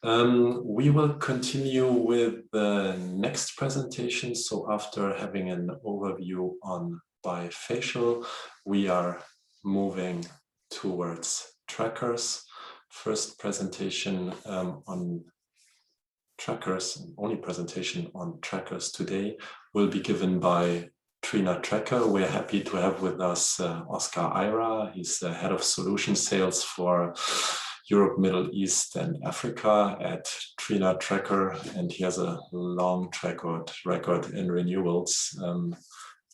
We will continue with the next presentation. So after having an overview on bifacial, we are moving towards trackers. First presentation on trackers, only presentation on trackers today, will be given by Trina Tracker. We're happy to have with us Oscar Aira. He's the head of solution sales for Europe, Middle East, and Africa at Trina Tracker, and he has a long track record in renewals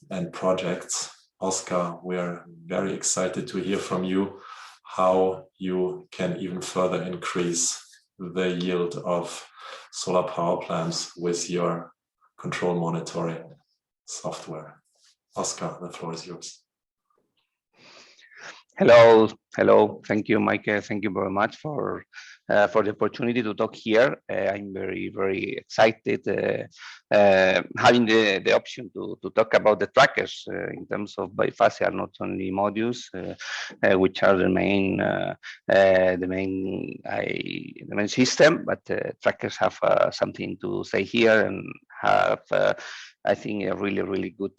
and projects. Oscar, we're very excited to hear from you how you can even further increase the yield of solar power plants with your control monitoring software. Oscar, the floor is yours. Hello. Thank you, Mike. Thank you very much for the opportunity to talk here. I'm very excited having the option to talk about the trackers in terms of bifacial, not only modules, which are the main system, but trackers have something to say here and have, I think, a really good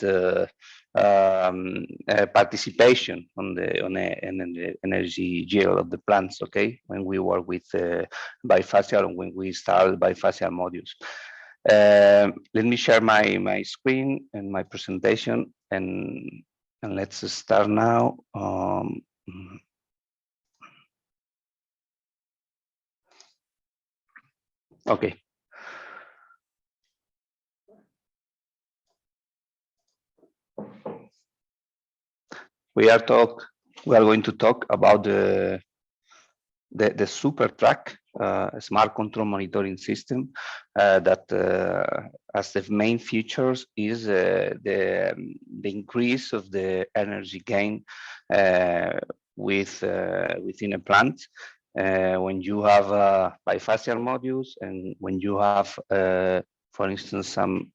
participation on the energy yield of the plants. Okay, when we work with bifacial and when we install bifacial modules. Let me share my screen and my presentation, and let's start now. Okay. We are going to talk about the SuperTrack Smart Control Monitoring System that as the main features is the increase of the energy gain within a plant when you have bifacial modules and when you have, for instance, some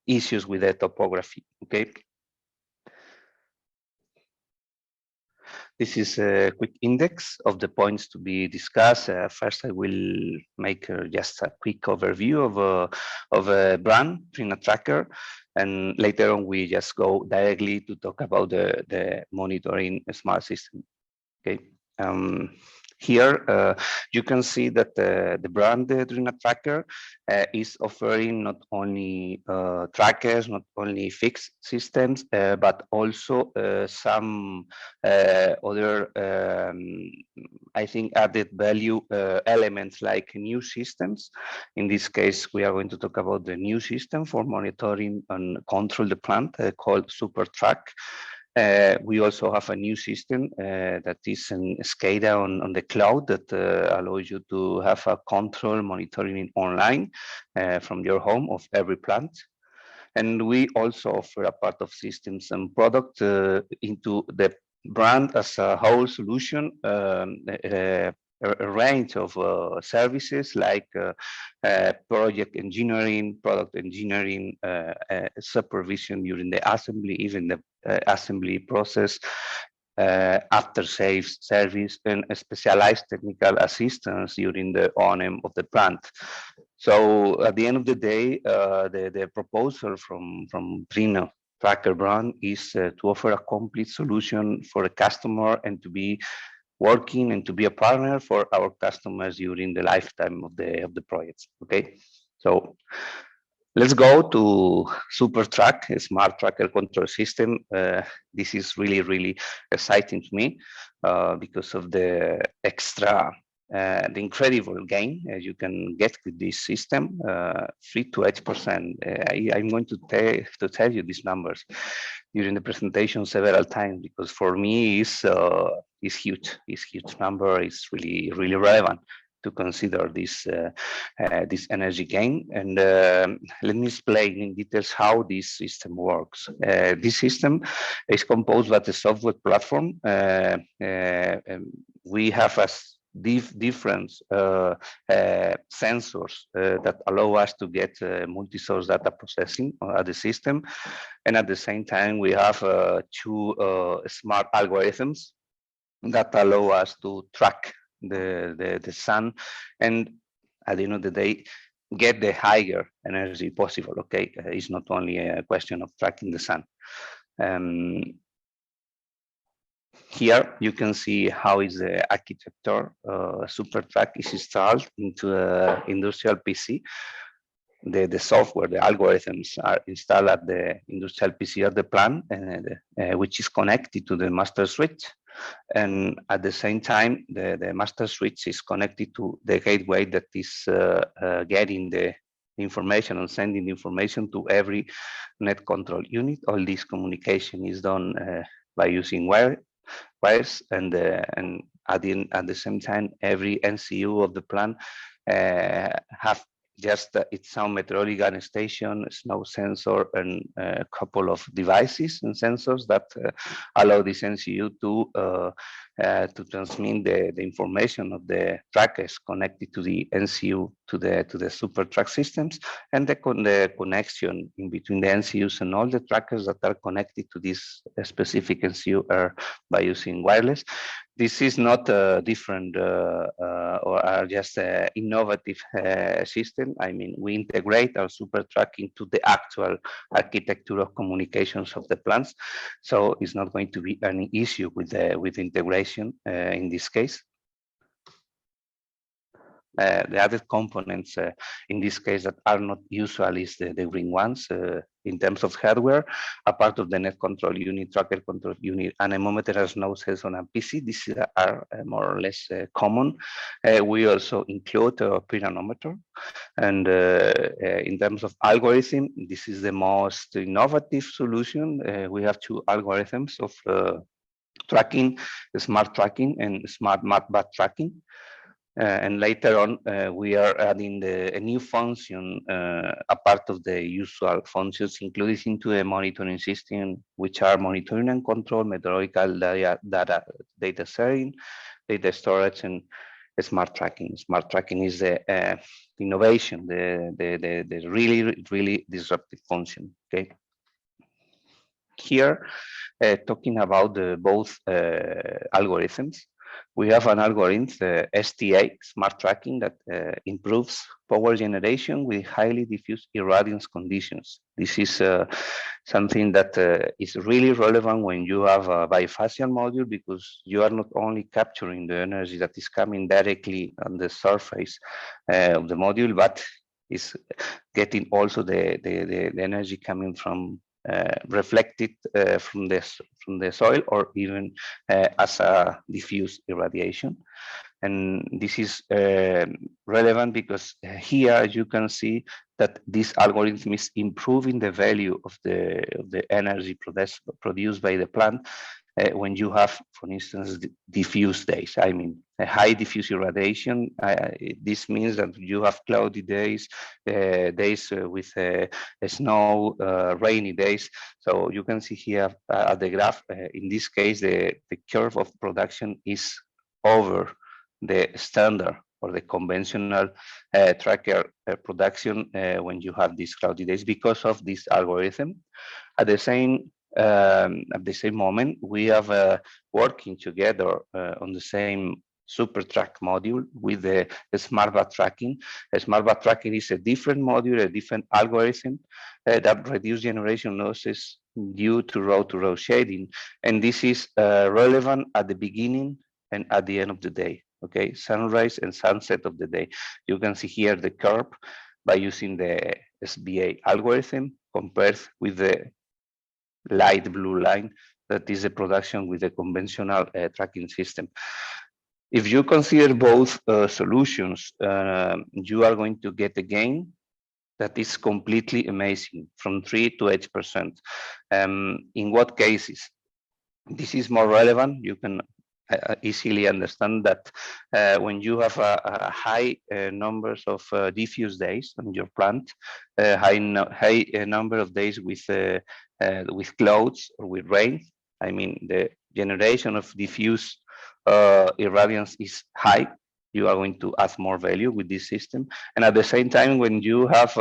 issues with the topography. Okay. This is a quick index of the points to be discussed. First, I will make just a quick overview of a brand, Trina Tracker, and later on we just go directly to talk about the monitoring smart system. Okay. Here you can see that the brand Trina Tracker is offering not only trackers, not only fixed systems, but also some other, I think, added value elements like new systems. In this case, we are going to talk about the new system for monitoring and control the plant called SuperTrack. We also have a new system that is in SCADA on the cloud that allows you to have a control monitoring online from your home of every plant. And we also offer a part of systems and product into the brand as a whole solution, a range of services like project engineering, product engineering, supervision during the assembly, even the assembly process, after sales service, and specialized technical assistance during the O&M of the plant. So at the end of the day, the proposal from Trina Tracker brand is to offer a complete solution for the customer and to be working and to be a partner for our customers during the lifetime of the projects. Okay, so let's go to SuperTrack, a smart tracker control system. This is really exciting to me because of the the incredible gain you can get with this system, 3 to 8%. I'm going to tell you these numbers during the presentation several times because for me it's huge. This huge number is really relevant to consider this energy gain. And let me explain in details how this system works. This system is composed by the software platform. We have a different sensors that allow us to get multi-source data processing at the system, and at the same time we have 2 smart algorithms that allow us to track the sun, and at the end of the day, get the higher energy possible. Okay, it's not only a question of tracking the sun. Here you can see how is the architecture SuperTrack is installed into an industrial PC. The software, the algorithms are installed at the industrial PC at the plant, which is connected to the master switch. And at the same time, the master switch is connected to the gateway that is getting the information and sending information to every net control unit. All this communication is done by using wires, and at the same time, every NCU of the plant have just its own meteorological station, snow sensor, and a couple of devices and sensors that allow this NCU to transmit the information of the trackers connected to the NCU to the SuperTrack systems, and the connection in between the NCUs and all the trackers that are connected to this specific NCU are by using wireless. This is not different or are just innovative system. I mean, we integrate our SuperTrack into the actual architecture of communications of the plants, so it's not going to be any issue with integration in this case. The other components in this case that are not usual is the green ones in terms of hardware. A part of the net control unit, tracker control unit, anemometer, snow sensor, and PC. These are more or less common. We also include a pyranometer. And in terms of algorithm, this is the most innovative solution. We have two algorithms of tracking, smart tracking and smart backtracking. And later on, we are adding a new function, a part of the usual functions included into a monitoring system, which are monitoring and control, meteorological data sharing, data storage, and smart tracking. Smart tracking is the innovation, the really disruptive function. Okay. Here, talking about both algorithms. We have an algorithm, STA, Smart Tracking, that improves power generation with highly diffuse irradiance conditions. This is something that is really relevant when you have a bifacial module, because you are not only capturing the energy that is coming directly on the surface of the module, but is getting also the energy coming from reflected from the soil, or even as a diffuse irradiation. And this is relevant because here you can see that this algorithm is improving the value of the energy produced by the plant when you have, for instance, diffuse days. I mean, a high diffuse irradiation. This means that you have cloudy days, days with snow, rainy days. So you can see here at the graph, in this case, the curve of production is over the standard or the conventional tracker production when you have these cloudy days, because of this algorithm. At the same moment, we have working together on the same SuperTrack module with the smart backtracking. Smart backtracking is a different module, a different algorithm that reduce generation losses due to row shading. And this is relevant at the beginning and at the end of the day. Okay, sunrise and sunset of the day. You can see here the curve by using the SBA algorithm compared with the light blue line that is the production with the conventional tracking system. If you consider both solutions, you are going to get a gain that is completely amazing, from 3 to 8%. In what cases? This is more relevant. You can easily understand that when you have a high numbers of diffuse days on your plant, high number of days with clouds or with rain, I mean, the generation of diffuse irradiance is high. You are going to add more value with this system. And at the same time, when you have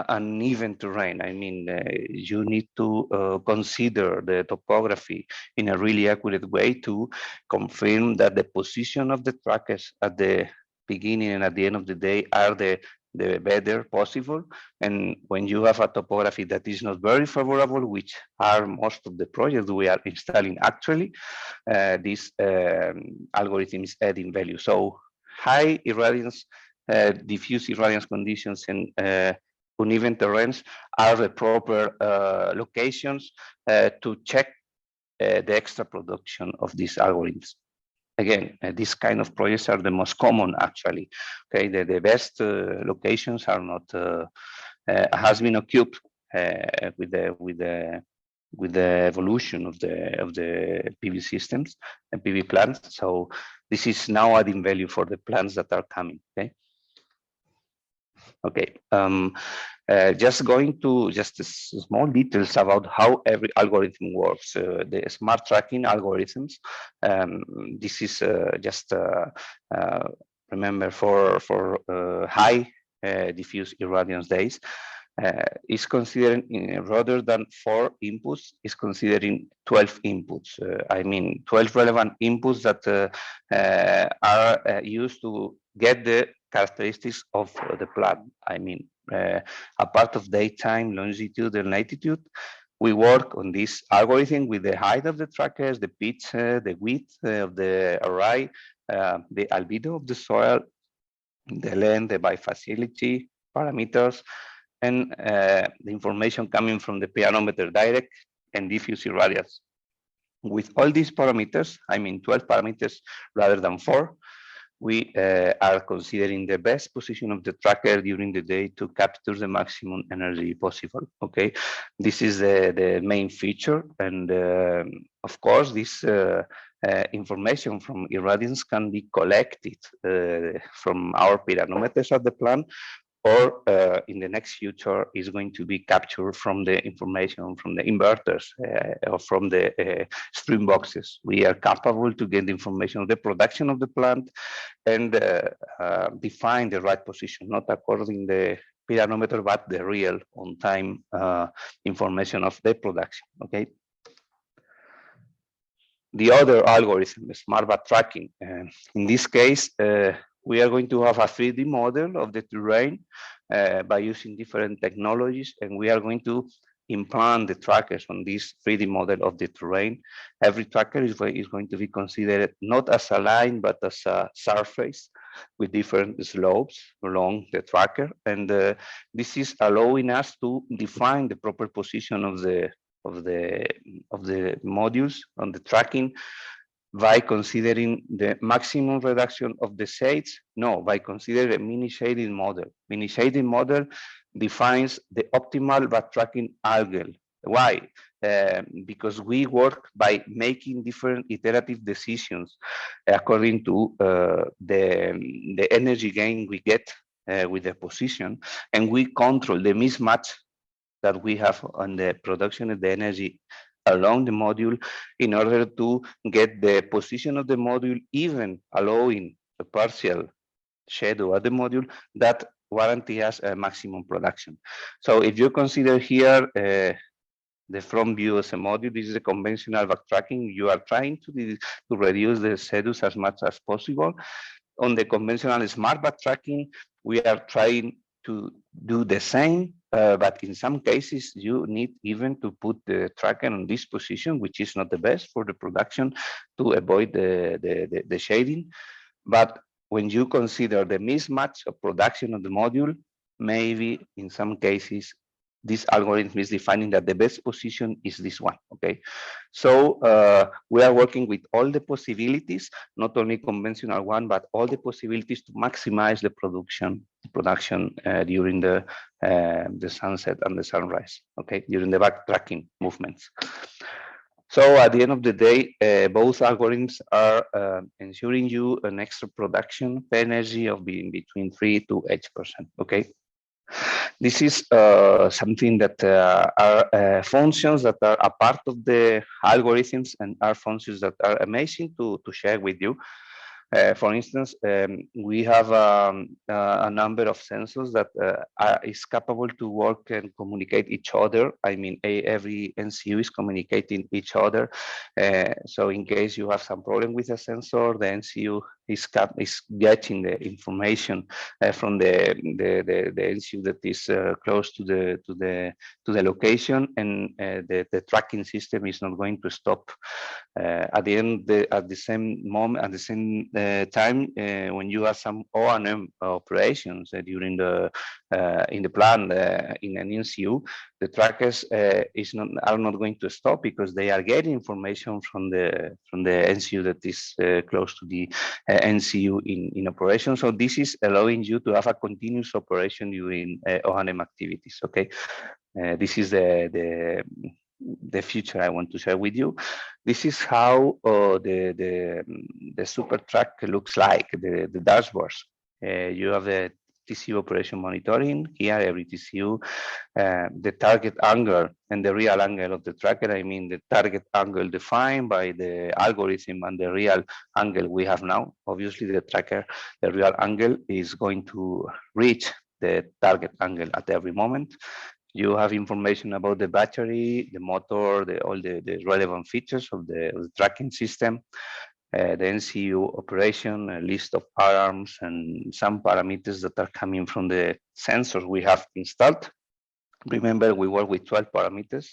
uneven terrain. I mean, you need to consider the topography in a really accurate way to confirm that the position of the trackers at the beginning and at the end of the day are the better possible. And when you have a topography that is not very favorable, which are most of the projects we are installing actually, this algorithm is adding value. So high irradiance, diffuse irradiance conditions and uneven terrains are the proper locations to check the extra production of these algorithms. Again, these kind of projects are the most common actually. Okay, the best locations are not has been occupied with the evolution of the PV systems and PV plants. So this is now adding value for the plants that are coming. Okay. Okay, just going to just small details about how every algorithm works. The smart tracking algorithms. This is just remember for high diffuse irradiance days. Is considering rather than 4 inputs, is considering 12 inputs. I mean 12 relevant inputs that are used to get the characteristics of the plant. I mean, a part of daytime, longitude, and latitude. We work on this algorithm with the height of the trackers, the pitch, the width of the array, the albedo of the soil, the length, the bifaciality parameters, and the information coming from the pianometer direct and diffuse irradiance. With all these parameters, I mean 12 parameters rather than 4, we are considering the best position of the tracker during the day to capture the maximum energy possible. Okay, this is the main feature, and of course, this information from irradiance can be collected from our pyranometers at the plant, or in the next future is going to be captured from the information from the inverters or from the stream boxes. We are capable to get the information of the production of the plant and define the right position, not according to the pyranometer, but the real on-time information of the production, okay? The other algorithm, smart backtracking. In this case, we are going to have a 3D model of the terrain by using different technologies, and we are going to implant the trackers on this 3D model of the terrain. Every tracker is going to be considered not as a line, but as a surface with different slopes along the tracker. And this is allowing us to define the proper position of the modules on the tracking by considering the maximum reduction of the shades? No, by considering a mini shading model. Mini shading model defines the optimal backtracking angle. Why? Because we work by making different iterative decisions according to the energy gain we get with the position, and we control the mismatch that we have on the production of the energy along the module in order to get the position of the module, even allowing a partial shadow at the module that warranty us a maximum production. So if you consider here the front view as a module, this is a conventional backtracking. You are trying to reduce the shadows as much as possible. On the conventional smart backtracking, we are trying to do the same, but in some cases you need even to put the tracker on this position, which is not the best for the production, to avoid the shading. But when you consider the mismatch of production of the module, maybe in some cases this algorithm is defining that the best position is this one. Okay, so we are working with all the possibilities, not only conventional one, but all the possibilities to maximize the production during the sunset and the sunrise. Okay, during the backtracking movements. So at the end of the day, both algorithms are ensuring you an extra production energy of being between 3 to 8%. Okay. This is something that are functions that are a part of the algorithms and are functions that are amazing to share with you. For instance, we have a number of sensors that is capable to work and communicate each other. I mean, every NCU is communicating each other. So in case you have some problem with a sensor, the NCU is getting the information from the NCU that is close to the location, and the tracking system is not going to stop. At the same moment, at the same time, when you have some O&M operations during in the plant in an NCU, the trackers are not going to stop because they are getting information from the NCU that is close to the NCU in operation. So this is allowing you to have a continuous operation during O&M activities. Okay, this is the future I want to share with you. This is how the SuperTrack looks like, the dashboards. You have the TCU operation monitoring. Here, every TCU, the target angle and the real angle of the tracker. I mean, the target angle defined by the algorithm and the real angle we have now. Obviously, the tracker, the real angle is going to reach the target angle at every moment. You have information about the battery, the motor, all the relevant features of the tracking system, the NCU operation, a list of alarms, and some parameters that are coming from the sensors we have installed. Remember, we work with 12 parameters.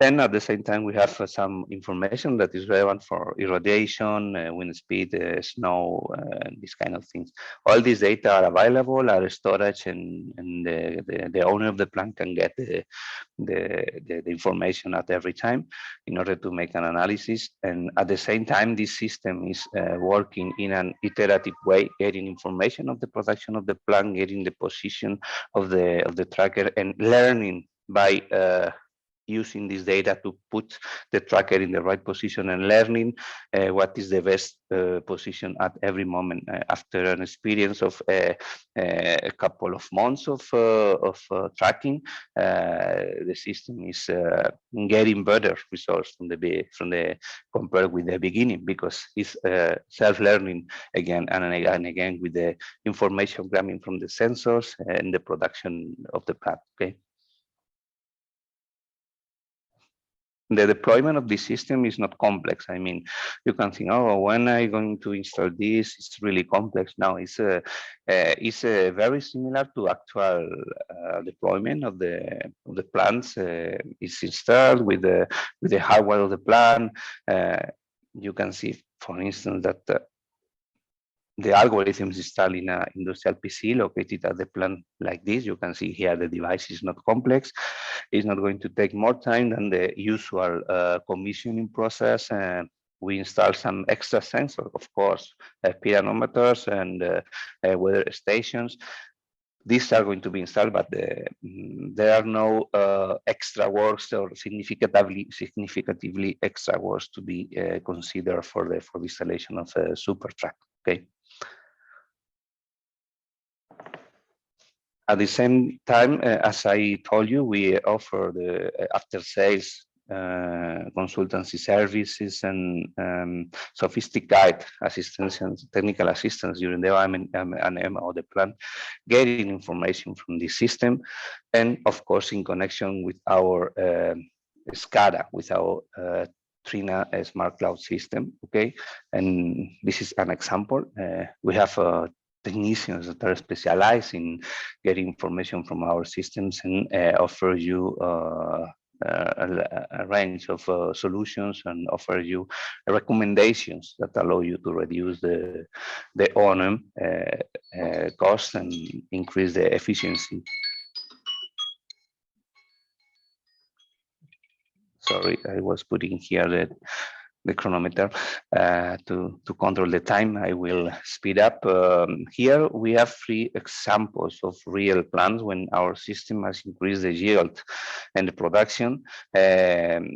And at the same time, we have some information that is relevant for irradiation, wind speed, snow, these kind of things. All these data are available, are storage, and the owner of the plant can get the information at every time in order to make an analysis. And at the same time, this system is working in an iterative way, getting information of the production of the plant, getting the position of the tracker, and learning by using this data to put the tracker in the right position, and learning what is the best position at every moment. After an experience of a couple of months of tracking, the system is getting better results from the compared with the beginning, because it's self-learning again and again with the information coming from the sensors and the production of the plant. Okay. The deployment of this system is not complex. I mean, you can think, oh, when am I going to install this? It's really complex. Now, it's very similar to actual deployment of the plants. It's installed with the hardware of the plant. You can see, for instance, that the algorithms installed in an industrial PC located at the plant like this. You can see here the device is not complex. It's not going to take more time than the usual commissioning process. We install some extra sensors, of course, pyranometers and weather stations. These are going to be installed, but there are no extra works or significantly extra works to be considered for the installation of a SuperTrack. Okay. At the same time, as I told you, we offer the after-sales consultancy services and sophisticated assistance and technical assistance during the EMEA of the plant, getting information from the system, and of course in connection with our SCADA, with our Trina Smart Cloud system. Okay, and this is an example. We have technicians that are specialized in getting information from our systems and offer you a range of solutions and offer you recommendations that allow you to reduce the O&M cost and increase the efficiency. Sorry, I was putting here the chronometer to control the time. I will speed up. Here we have 3 examples of real plants when our system has increased the yield and the production.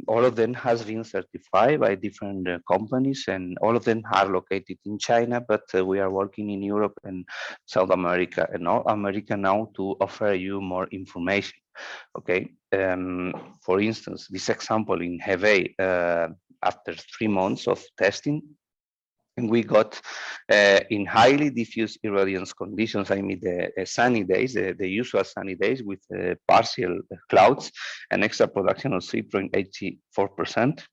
All of them has been certified by different companies, and all of them are located in China, but we are working in Europe and South America and North America now to offer you more information. Okay, for instance, this example in Hebei, after 3 months of testing, And we got in highly diffuse irradiance conditions, I mean the sunny days, the usual sunny days with partial clouds, an extra production of 3.84%.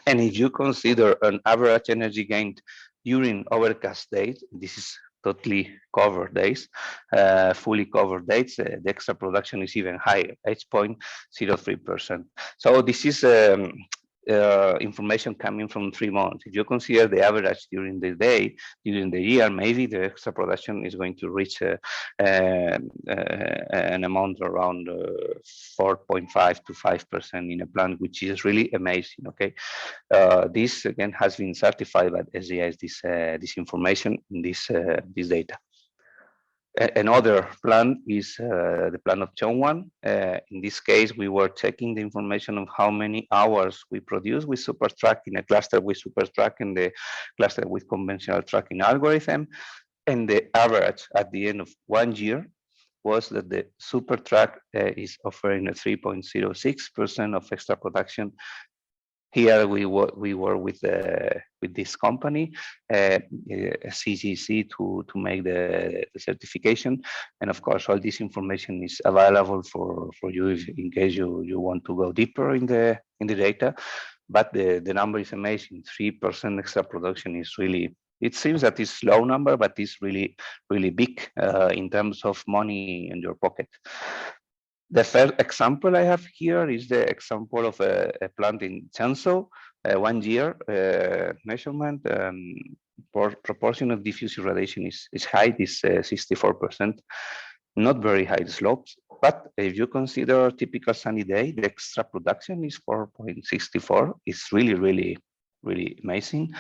And if you consider an average energy gain during overcast days, this is totally covered days, fully covered days, the extra production is even higher, 8.03%. So this is information coming from 3 months. If you consider the average during the day, during the year, maybe the extra production is going to reach an amount around 4.5 to 5% in a plant, which is really amazing. Okay, this again has been certified by SGS. This information, this data. Another plant is the plant of Chongwan. In this case, we were checking the information of how many hours we produce with SuperTrack in a cluster with SuperTrack and the cluster with conventional tracking algorithm. And the average at the end of 1 year was that the SuperTrack is offering a 3.06% of extra production. Here we were with this company, CGC, to make the certification, and of course all this information is available for you in case you want to go deeper in the data. But the number is amazing. 3% extra production is really. It seems that it's low number, but it's really big in terms of money in your pocket. The first example I have here is the example of a plant in Changzhou, 1 year measurement. Proportion of diffuse irradiation is high, is 64%, not very high slopes. But if you consider a typical sunny day, the extra production is 4.64. It's really amazing.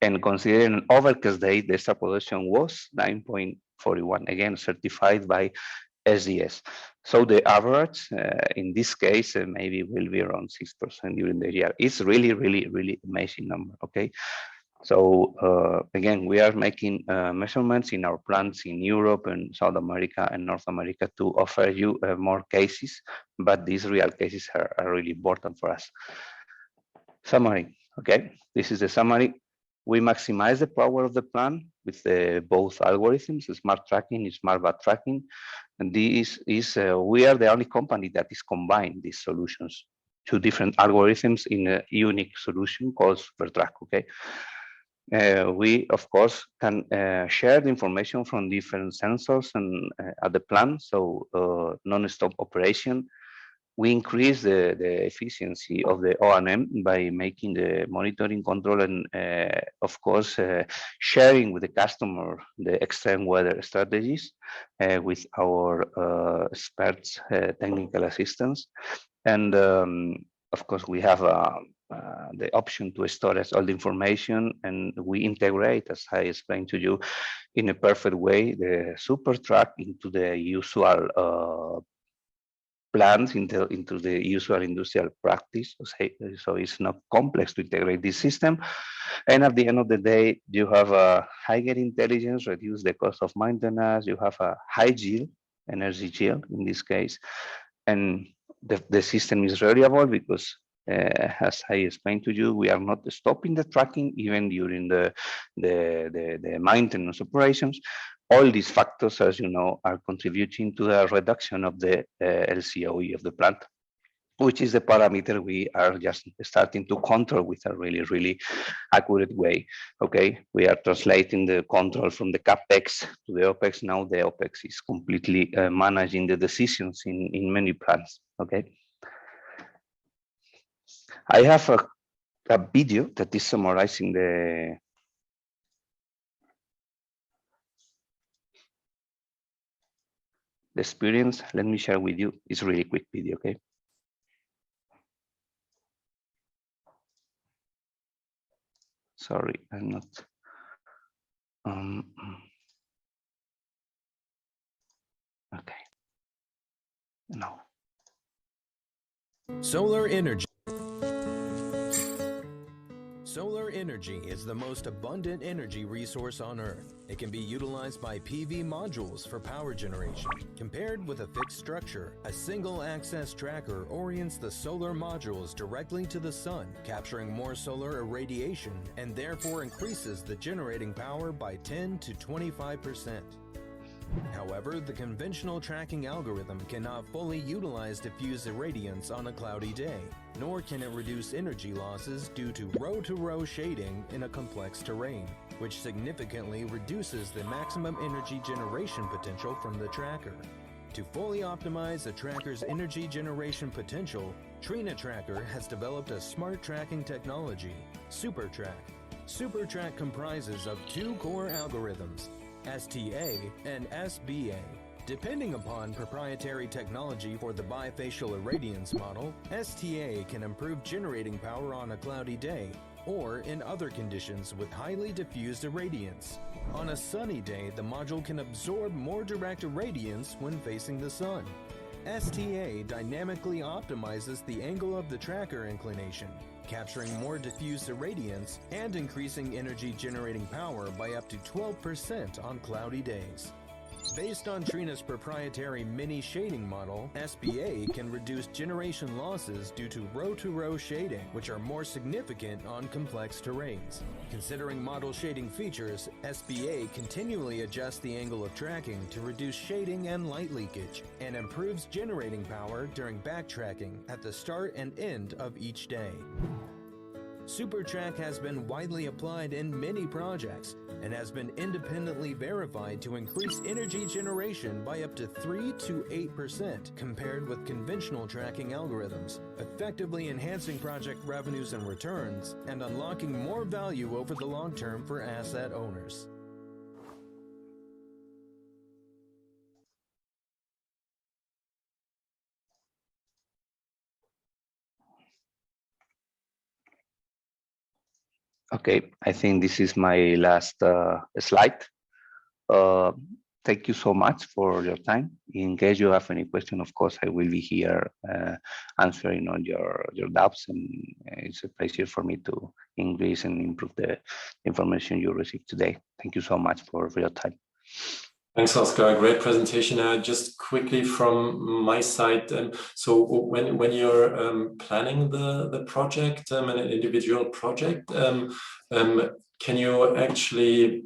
And considering an overcast day, the extra production was 9.41, again certified by SDS. So the average in this case maybe will be around 6% during the year. It's really amazing number. Okay, so again, we are making measurements in our plants in Europe and South America and North America to offer you more cases, but these real cases are really important for us. Summary. Okay, this is the summary. We maximize the power of the plant with both algorithms, smart tracking and smart backtracking. And this is, we are the only company that is combined these solutions, 2 different algorithms in a unique solution called SuperTrack. Okay, we of course can share the information from different sensors and at the plant, so non-stop operation. We increase the efficiency of the O&M by making the monitoring control and, of course, sharing with the customer the extreme weather strategies with our experts, technical assistants. And, of course, we have the option to store all the information, and we integrate, as I explained to you, in a perfect way, the SuperTrack into the usual plans into the usual industrial practice. So it's not complex to integrate this system. And at the end of the day, you have a higher intelligence, reduce the cost of maintenance, you have a high yield, energy yield in this case. And the system is reliable because as I explained to you, we are not stopping the tracking even during the maintenance operations. All these factors, as you know, are contributing to the reduction of the LCOE of the plant, which is the parameter we are just starting to control with a really accurate way. Okay, we are translating the control from the CapEx to the OpEx. Now the OpEx is completely managing the decisions in many plants. Okay, I have a video that is summarizing the experience. Let me share with you. It's a really quick video, okay? Sorry, I'm not. Okay. No. Solar energy. Solar energy is the most abundant energy resource on Earth. It can be utilized by PV modules for power generation. Compared with a fixed structure, a single-access tracker orients the solar modules directly to the sun, capturing more solar irradiation and therefore increases the generating power by 10 to 25%. However, the conventional tracking algorithm cannot fully utilize diffuse irradiance on a cloudy day, nor can it reduce energy losses due to row-to-row shading in a complex terrain, which significantly reduces the maximum energy generation potential from the tracker. To fully optimize a tracker's energy generation potential, Trina Tracker has developed a smart tracking technology, SuperTrack. SuperTrack comprises of two core algorithms, STA and SBA. Depending upon proprietary technology for the bifacial irradiance model, STA can improve generating power on a cloudy day or in other conditions with highly diffused irradiance. On a sunny day, the module can absorb more direct irradiance when facing the sun. STA dynamically optimizes the angle of the tracker inclination, capturing more diffuse irradiance and increasing energy generating power by up to 12% on cloudy days. Based on Trina's proprietary mini shading model, SBA can reduce generation losses due to row-to-row shading, which are more significant on complex terrains. Considering model shading features, SBA continually adjusts the angle of tracking to reduce shading and light leakage, and improves generating power during backtracking at the start and end of each day. SuperTrack has been widely applied in many projects and has been independently verified to increase energy generation by up to 3 to 8% compared with conventional tracking algorithms, effectively enhancing project revenues and returns and unlocking more value over the long term for asset owners. Okay, I think this is my last slide. Thank you so much for your time. In case you have any question, of course, I will be here answering on your doubts, and it's a pleasure for me to increase and improve the information you received today. Thank you so much for your time. Thanks, Oscar. Great presentation. Just quickly from my side, so when you're planning the project, an individual project, can you actually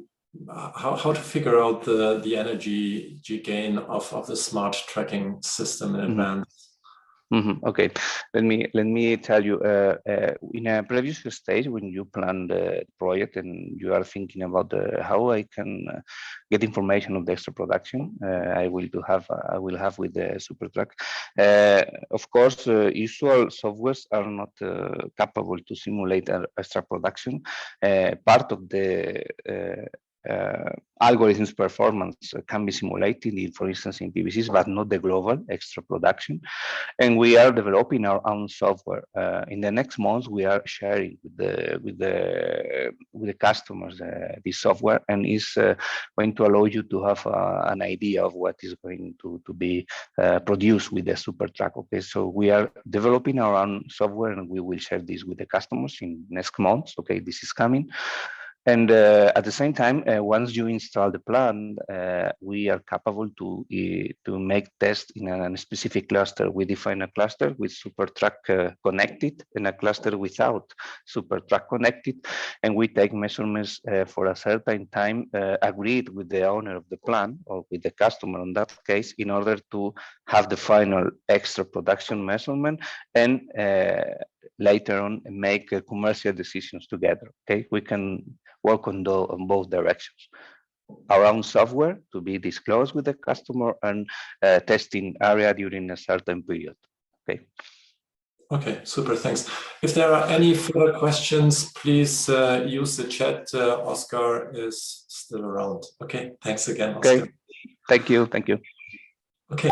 how to figure out the energy gain of the smart tracking system in advance? Okay, let me tell you. In a previous stage, when you plan the project and you are thinking about how I can get information of the extra production, I will have with the SuperTrack. Of course, usual softwares are not capable to simulate extra production. Part of the algorithms performance can be simulated, for instance, in PVCs, but not the global extra production. And we are developing our own software. In the next months, we are sharing with the customers this software, and is going to allow you to have an idea of what is going to be produced with the SuperTrack. Okay, so we are developing our own software, and we will share this with the customers in next months. Okay, this is coming. And at the same time, once you install the plan, we are capable to make tests in a specific cluster. We define a cluster with SuperTrack connected and a cluster without SuperTrack connected, and we take measurements for a certain time agreed with the owner of the plan or with the customer in that case, in order to have the final extra production measurement and later on make commercial decisions together. Okay, we can work on both directions. Our own software to be disclosed with the customer, and testing area during a certain period. Okay. Okay, super, thanks. If there are any further questions, please use the chat. Oscar is still around. Okay, thanks again, Oscar. Okay, thank you. Okay.